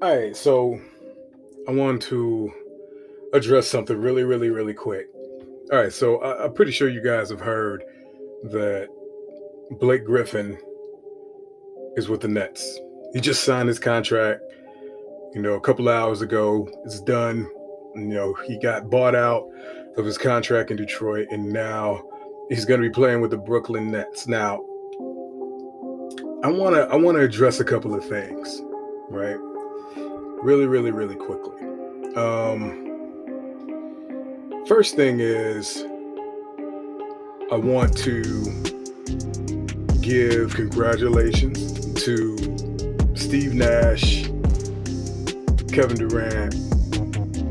All right, so I want to address something really, really, really quick. All right, so I'm pretty sure you guys have heard that Blake Griffin is with the Nets. He just signed his contract, a couple of hours ago. It's done. He got bought out of his contract in Detroit, and now he's going to be playing with the Brooklyn Nets. Now, I want to address a couple of things, right? Really, really, really quickly. First thing is I want to give congratulations to Steve Nash, Kevin Durant,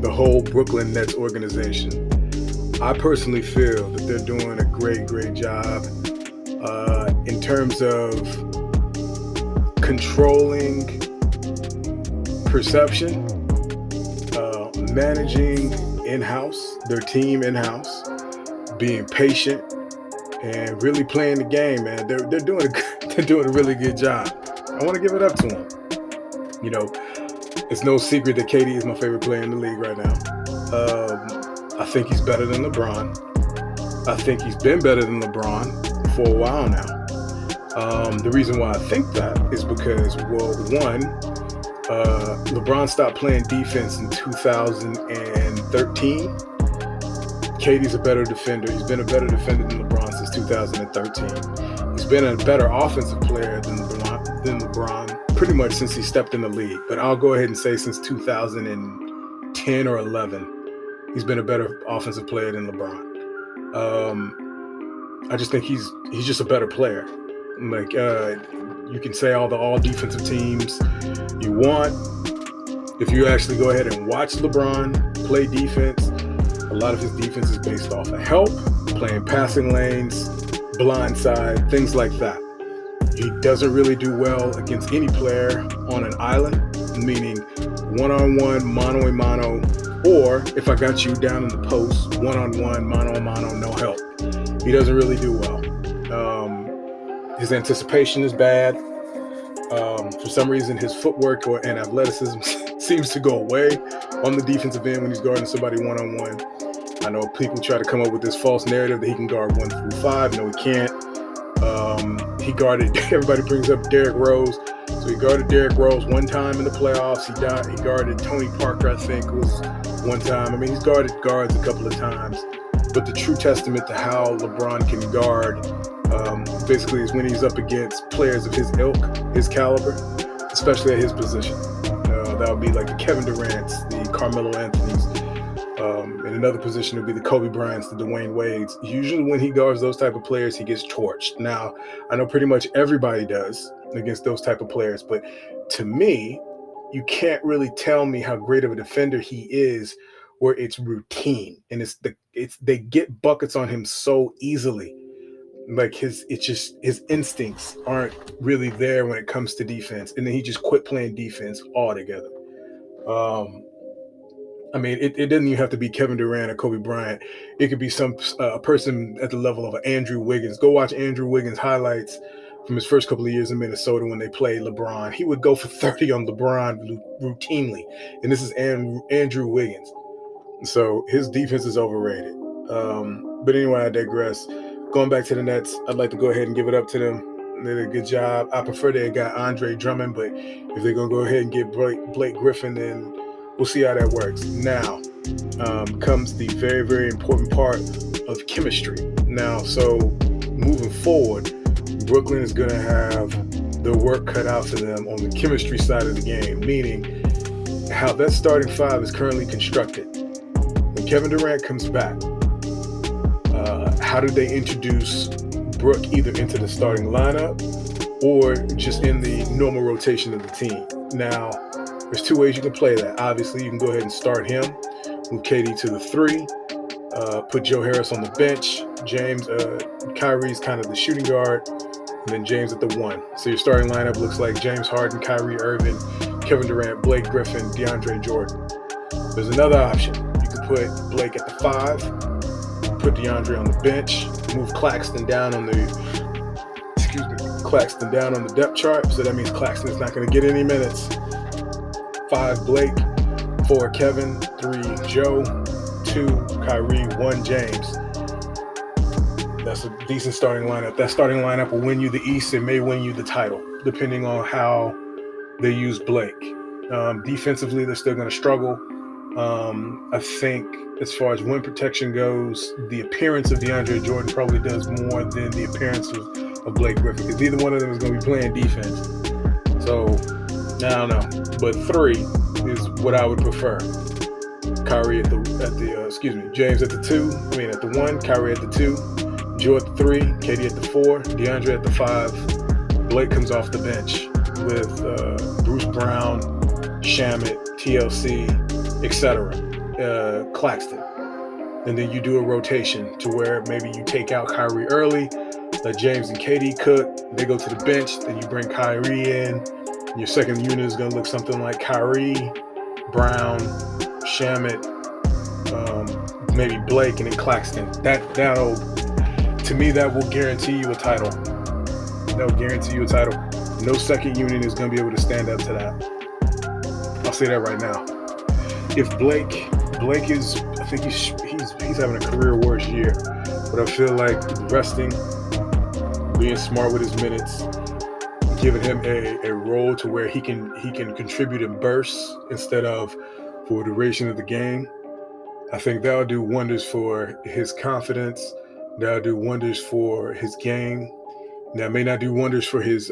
the whole Brooklyn Nets organization. I personally feel that they're doing a great, great job in terms of controlling perception, managing in-house, their team in-house, being patient, and really playing the game, man. They're doing they're doing a really good job. I want to give it up to them. You know, it's no secret that KD is my favorite player in the league right now. I think he's better than LeBron. I think he's been better than LeBron for a while now. The reason why I think that is because, well, one, LeBron stopped playing defense in 2013. KD's a better defender. He's been a better defender than LeBron since 2013. He's been a better offensive player than LeBron pretty much since he stepped in the league. But I'll go ahead and say since 2010 or 11, he's been a better offensive player than LeBron. I just think he's just a better player. Like you can say all defensive teams you want. If you actually go ahead and watch LeBron play defense, a lot of his defense is based off of help, playing passing lanes, blindside, things like that. He doesn't really do well against any player on an island, meaning one-on-one, mano-a-mano, or if I got you down in the post, one-on-one, mano-a-mano, no help. He doesn't really do well. His anticipation is bad. For some reason, his footwork and athleticism seems to go away on the defensive end when he's guarding somebody one-on-one. I know people try to come up with this false narrative that he can guard 1 through 5. No, he can't. He guarded, everybody brings up Derrick Rose. So he guarded Derrick Rose one time in the playoffs. He guarded Tony Parker, I think, was one time. I mean, he's guarded guards a couple of times. But the true testament to how LeBron can guard basically is when he's up against players of his ilk, his caliber, especially at his position. That would be like the Kevin Durant's, the Carmelo Anthony's. In another position would be the Kobe Bryant's, the Dwayne Wade's. Usually when he guards those type of players, he gets torched. Now, I know pretty much everybody does against those type of players, but to me, you can't really tell me how great of a defender he is where it's routine and they get buckets on him so easily. Like his instincts aren't really there when it comes to defense, and then he just quit playing defense altogether. I mean, it doesn't even have to be Kevin Durant or Kobe Bryant. It could be some person at the level of Andrew Wiggins. Go watch Andrew Wiggins highlights from his first couple of years in Minnesota when they played LeBron. He would go for 30 on LeBron routinely, and this is Andrew Wiggins. So his defense is overrated. But anyway, I digress. Going back to the Nets, I'd like to go ahead and give it up to them. They did a good job. I prefer they got Andre Drummond, but if they're going to go ahead and get Blake Griffin, then we'll see how that works. Now comes the very, very important part of chemistry. Now, so moving forward, Brooklyn is going to have the work cut out for them on the chemistry side of the game, meaning how that starting five is currently constructed. When Kevin Durant comes back, how do they introduce Brook either into the starting lineup or just in the normal rotation of the team? Now, there's two ways you can play that. Obviously, you can go ahead and start him, move KD to the 3, put Joe Harris on the bench, Kyrie's kind of the shooting guard, and then James at the 1. So your starting lineup looks like James Harden, Kyrie Irving, Kevin Durant, Blake Griffin, DeAndre Jordan. There's another option. You could put Blake at the 5, put DeAndre on the bench, move Claxton down on the depth chart. So that means Claxton is not going to get any minutes. 5 Blake, 4 Kevin, 3 Joe, 2 Kyrie, 1 James. That's a decent starting lineup. That starting lineup will win you the East and may win you the title, depending on how they use Blake. Defensively, they're still going to struggle. I think as far as rim protection goes, the appearance of DeAndre Jordan probably does more than the appearance of Blake Griffin, because neither one of them is going to be playing defense. So, I don't know. But 3 is what I would prefer. Kyrie James at the 1, Kyrie at the 2, Joe at the 3, KD at the 4, DeAndre at the 5. Blake comes off the bench with Bruce Brown, Shamet, TLC, etc. Claxton. And then you do a rotation to where maybe you take out Kyrie early, let James and KD cook, they go to the bench, then you bring Kyrie in. Your second unit is going to look something like Kyrie, Brown, Shamet, maybe Blake, and then Claxton. That'll, to me, that will guarantee you a title. That will guarantee you a title. No second unit is going to be able to stand up to that. I'll say that right now. If Blake is, I think he's having a career worst year, but I feel like resting, being smart with his minutes, giving him a role to where he can contribute in bursts instead of for the duration of the game. I think that'll do wonders for his confidence. That'll do wonders for his game. That may not do wonders for his.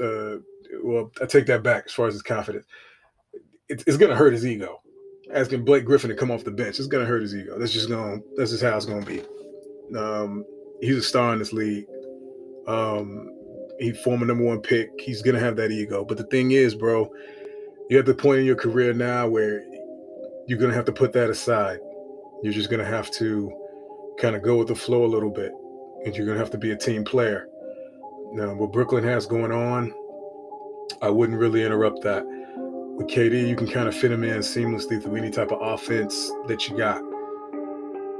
Well, I take that back as far as his confidence. It's going to hurt his ego. Asking Blake Griffin to come off the bench, it's going to hurt his ego. That's just how it's going to be. He's a star in this league. He former number 1 pick. He's going to have that ego. But the thing is, bro, you're at the point in your career now where you're going to have to put that aside. You're just going to have to kind of go with the flow a little bit. And you're going to have to be a team player. Now, what Brooklyn has going on, I wouldn't really interrupt that. With KD, you can kind of fit him in seamlessly through any type of offense that you got.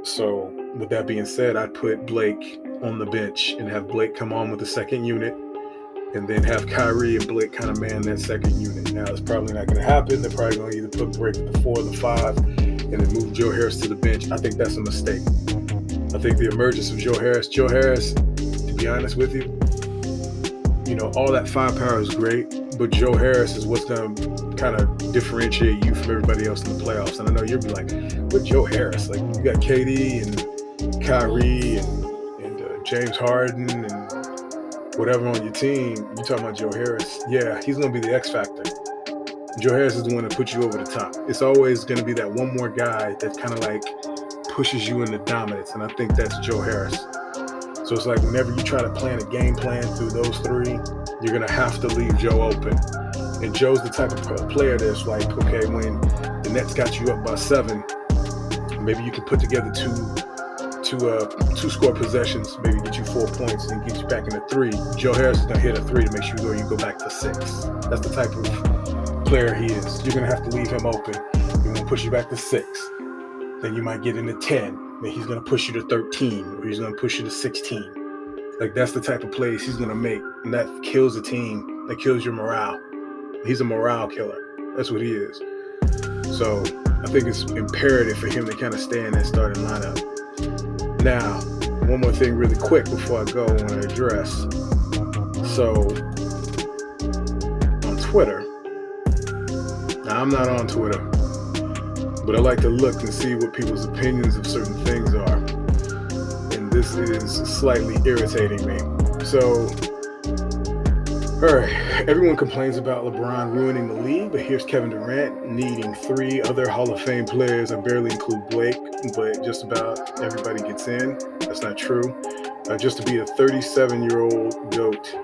So, with that being said, I'd put Blake on the bench and have Blake come on with the second unit, and then have Kyrie and Blake kind of man that second unit. Now, it's probably not going to happen. They're probably going to either put Blake at the 4 or the 5 and then move Joe Harris to the bench. I think that's a mistake. I think the emergence of Joe Harris, to be honest with you, all that firepower is great, but Joe Harris is what's going to kind of differentiate you from everybody else in the playoffs. And I know you'll be like, what Joe Harris? Like, you got KD and Kyrie and James Harden and whatever on your team. You talking about Joe Harris. Yeah, he's going to be the X factor. Joe Harris is the one that puts you over the top. It's always going to be that one more guy that kind of like pushes you into dominance, and I think that's Joe Harris. So it's like whenever you try to plan a game plan through those 3, you're going to have to leave Joe open. And Joe's the type of player that's like, okay, when the Nets got you up by 7, maybe you can put together two score possessions, maybe get you 4 points and get you back into 3. Joe Harris is going to hit a 3 to make sure you go back to 6. That's the type of player he is. You're going to have to leave him open. He's going to push you back to 6. Then you might get into 10. Then he's going to push you to 13, or he's going to push you to 16. Like, that's the type of plays he's going to make, and that kills a team. That kills your morale. He's a morale killer. That's what he is. So I think it's imperative for him to kind of stay in that starting lineup. Now, one more thing really quick before I go, I want to address. So, on Twitter, now I'm not on Twitter, but I like to look and see what people's opinions of certain things are. And this is slightly irritating me. So, all right, everyone complains about LeBron ruining the league, but here's Kevin Durant needing 3 other Hall of Fame players. I barely include Blake, but just about everybody gets in. That's not true. Just to be a 37-year-old GOAT,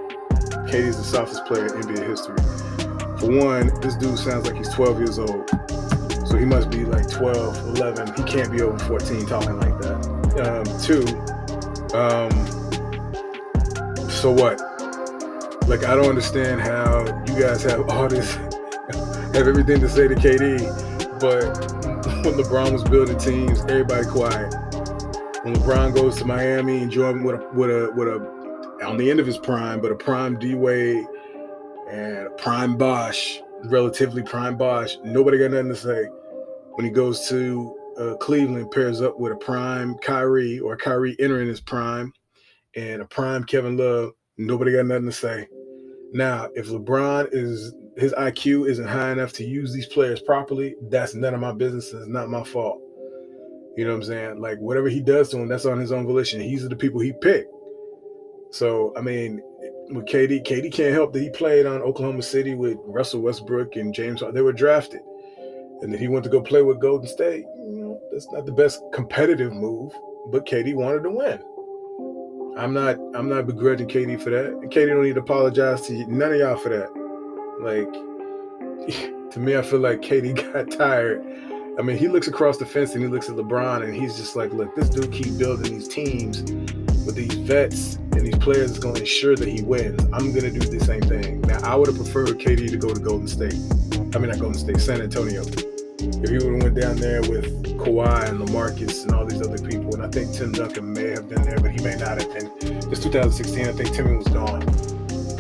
KD's the softest player in NBA history. For one, this dude sounds like he's 12 years old. So he must be like 12, 11. He can't be over 14 talking like that. 2, so what? Like, I don't understand how you guys have all this, have everything to say to KD, but when LeBron was building teams, everybody quiet. When LeBron goes to Miami and join with a on the end of his prime, but a prime D-Wade and a prime Bosh, relatively prime Bosh. Nobody got nothing to say. When he goes to Cleveland, pairs up with a prime Kyrie, or Kyrie entering his prime, and a prime Kevin Love, nobody got nothing to say. Now, if LeBron his IQ isn't high enough to use these players properly, that's none of my business. It's not my fault. You know what I'm saying? Like, whatever he does to him, that's on his own volition. These are the people he picked. So, I mean, with KD can't help that he played on Oklahoma City with Russell Westbrook and James Harden. They were drafted. And then he went to go play with Golden State. That's not the best competitive move, but KD wanted to win. I'm not begrudging KD for that. And KD don't need to apologize to none of y'all for that. Like, to me, I feel like KD got tired. I mean, he looks across the fence and he looks at LeBron and he's just like, look, this dude keep building these teams with these vets and these players is going to ensure that he wins. I'm going to do the same thing. Now, I would have preferred KD to go to Golden State. I mean, not Golden State, San Antonio. If he would have went down there with Kawhi and LaMarcus and all these other people, and I think Tim Duncan may have been there, but he may not have been. It's 2016. I think Timmy was gone,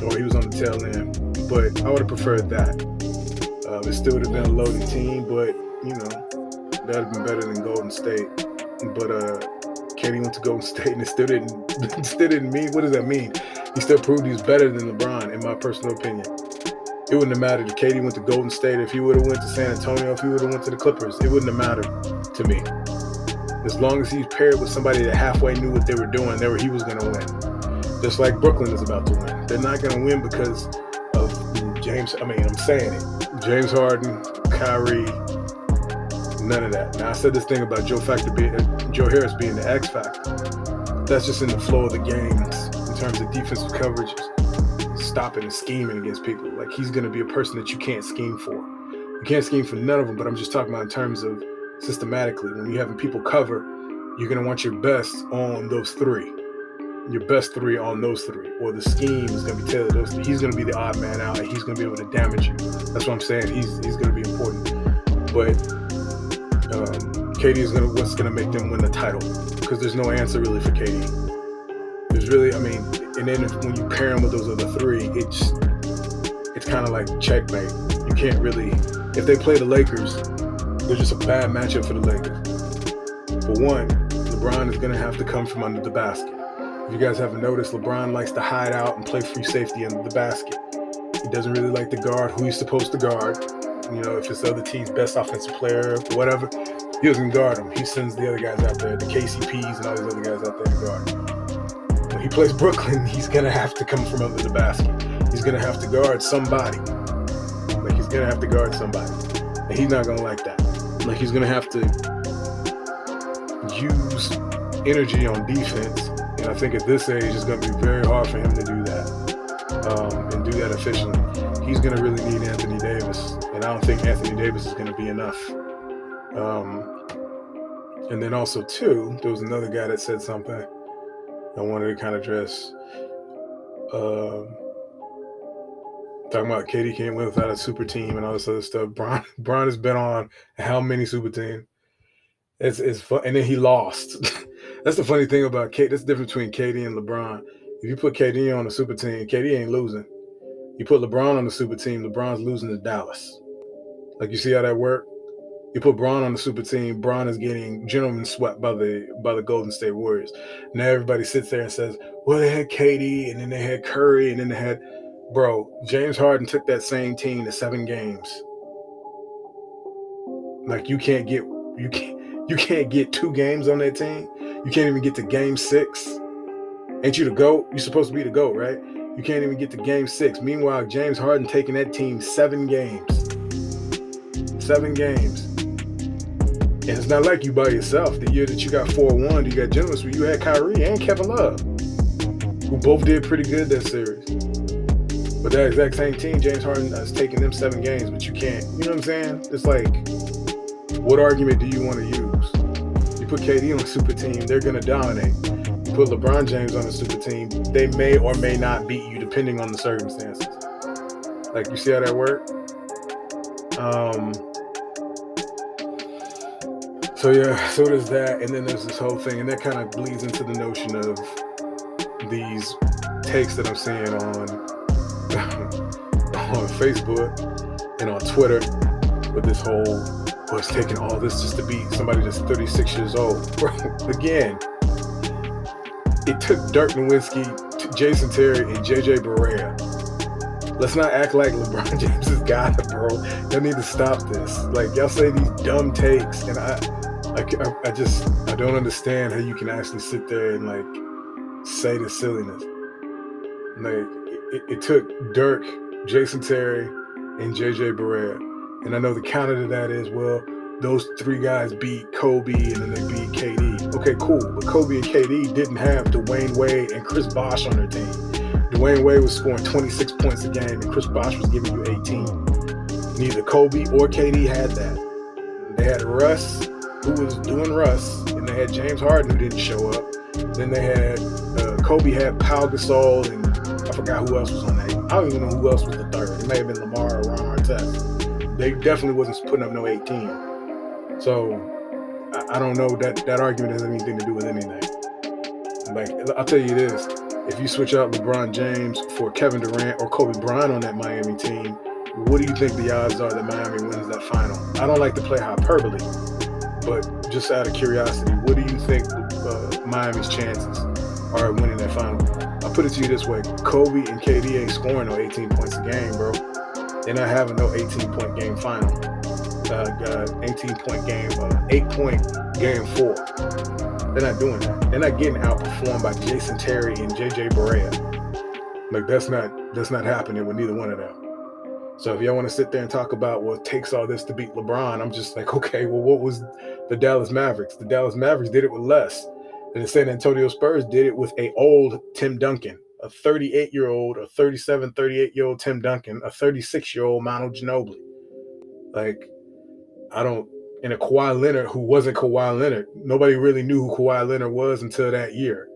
or he was on the tail end. But I would have preferred that. It still would have been a loaded team, but that would have been better than Golden State. But KD went to Golden State, and it still didn't mean. What does that mean? He still proved he's better than LeBron, in my personal opinion. It wouldn't have mattered if KD went to Golden State, if he would have went to San Antonio, if he would have went to the Clippers. It wouldn't have mattered to me. As long as he's paired with somebody that halfway knew what they were doing, he was going to win. Just like Brooklyn is about to win. They're not going to win because of James. I mean, I'm saying it. James Harden, Kyrie, none of that. Now, I said this thing about Joe Harris being the X factor. That's just in the flow of the games in terms of defensive coverages. Stopping and scheming against people. Like, he's going to be a person that you can't scheme for. You can't scheme for none of them, but I'm just talking about in terms of systematically. When you're having people cover, you're going to want your best on those three. Your best three on those three. Or the scheme is going to be tailored to those three. He's going to be the odd man out, and he's going to be able to damage you. That's what I'm saying. He's going to be important. But KD is what's going to make them win the title. Because there's no answer really for KD. There's really, and then when you pair them with those other three, it's kind of like checkmate. You can't really, if they play the Lakers, they're just a bad matchup for the Lakers. For one, LeBron is going to have to come from under the basket. If you guys haven't noticed, LeBron likes to hide out and play free safety under the basket. He doesn't really like to guard who he's supposed to guard. If it's the other team's best offensive player, whatever, he doesn't guard them. He sends the other guys out there, the KCPs and all these other guys out there to guard him. When he plays Brooklyn, he's going to have to come from under the basket. He's going to have to guard somebody. Like, he's going to have to guard somebody. And he's not going to like that. Like, he's going to have to use energy on defense. And I think at this age, it's going to be very hard for him to do that and do that efficiently. He's going to really need Anthony Davis. And I don't think Anthony Davis is going to be enough. And then also, too, there was another guy that said something I wanted to kind of address. Talking about KD can't win without a super team and all this other stuff. Bron has been on how many super teams? It's fun, and then he lost. That's the funny thing about KD. That's the difference between KD and LeBron. If you put KD on a super team, KD ain't losing. You put LeBron on the super team, LeBron's losing to Dallas. Like, you see how that worked? You put Bron on the super team, Bron is getting gentlemen swept by the Golden State Warriors. Now everybody sits there and says, well, they had KD, and then they had Curry, and then they had... Bro, James Harden took that same team to 7 games. Like, you can't get 2 games on that team. You can't even get to game 6. Ain't you the GOAT? You're supposed to be the GOAT, right? You can't even get to game 6. Meanwhile, James Harden taking that team 7 games. 7 games. And it's not like you by yourself. The year that you got 4-1, you got gentlemen sweep, you had Kyrie and Kevin Love, who both did pretty good that series. But that exact same team, James Harden is taking them 7 games, but you can't. You know what I'm saying? It's like, what argument do you want to use? You put KD on a super team, they're going to dominate. You put LeBron James on a super team, they may or may not beat you depending on the circumstances. Like, you see how that works? So there's that, and then there's this whole thing, and that kind of bleeds into the notion of these takes that I'm seeing on Facebook, and on Twitter with this whole, oh, it's taking all this just to beat somebody that's 36 years old. Bro, again, it took Dirk Nowitzki, Jason Terry, and JJ Barea. Let's not act like LeBron James is God, bro. Y'all need to stop this. Like, y'all say these dumb takes, and I don't understand how you can actually sit there and like say this silliness. Like, it took Dirk, Jason Terry, and JJ Barea. And I know the counter to that is, well, those three guys beat Kobe and then they beat KD. Okay, cool. But Kobe and KD didn't have Dwayne Wade and Chris Bosh on their team. Dwayne Wade was scoring 26 points a game and Chris Bosh was giving you 18. Neither Kobe or KD had that. They had Russ, who was doing Russ, and they had James Harden, who didn't show up. Then they had Kobe had Pau Gasol, and I forgot who else was on that. I don't even know who else was the third. It may have been Lamar or Ron Artest. They definitely wasn't putting up no 18. So I don't know that argument has anything to do with anything. Like, I'll tell you this. If you switch out LeBron James for Kevin Durant or Kobe Bryant on that Miami team, what do you think the odds are that Miami wins that final? I don't like to play hyperbole, but just out of curiosity, what do you think Miami's chances are at winning that final? I'll put it to you this way. Kobe and KD ain't scoring no 18 points a game, bro. They're not having no 18-point game final. 18-point game, 8-point game 4. They're not doing that. They're not getting outperformed by Jason Terry and JJ Barea. Like, that's not happening with neither one of them. So if y'all want to sit there and talk about, well, it takes all this to beat LeBron, I'm just like, okay, well, what was the Dallas Mavericks? The Dallas Mavericks did it with less. And the San Antonio Spurs did it with a old Tim Duncan, a 38-year-old, a 38-year-old Tim Duncan, a 36-year-old Manu Ginobili. Like, and a Kawhi Leonard who wasn't Kawhi Leonard. Nobody really knew who Kawhi Leonard was until that year.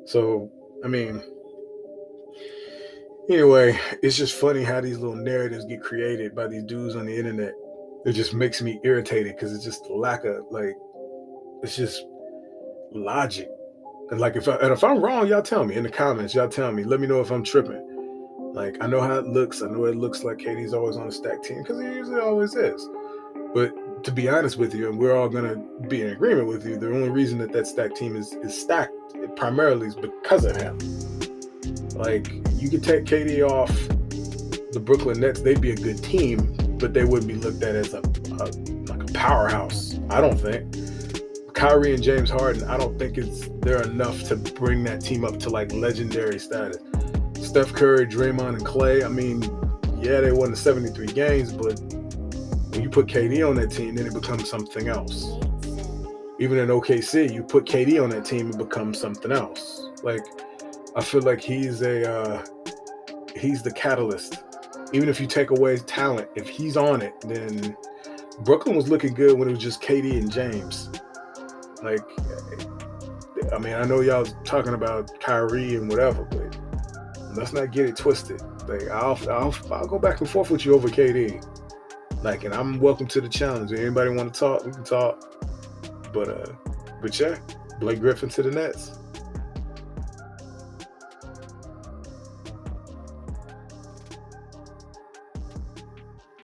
So, I mean, anyway, it's just funny how these little narratives get created by these dudes on the internet. It just makes me irritated because it's just lack of, like, it's just logic. And like, if I'm wrong, y'all tell me in the comments. Y'all tell me. Let me know if I'm tripping. Like, I know how it looks. I know it looks like KD's always on a stacked team because he usually always is. But to be honest with you, and we're all going to be in agreement with you, the only reason that stacked team is stacked primarily is because of him. Like, you could take KD off the Brooklyn Nets, they'd be a good team, but they wouldn't be looked at as like a powerhouse, I don't think. Kyrie and James Harden, I don't think they're enough to bring that team up to like legendary status. Steph Curry, Draymond, and Clay, I mean, yeah, they won the 73 games, but when you put KD on that team, then it becomes something else. Even in OKC, you put KD on that team, it becomes something else. Like, I feel like he's the catalyst. Even if you take away talent, if he's on it, then Brooklyn was looking good when it was just KD and James. Like, I mean, I know y'all talking about Kyrie and whatever, but let's not get it twisted. Like, I'll go back and forth with you over KD. Like, and I'm welcome to the challenge. If anybody want to talk, we can talk. But yeah, Blake Griffin to the Nets.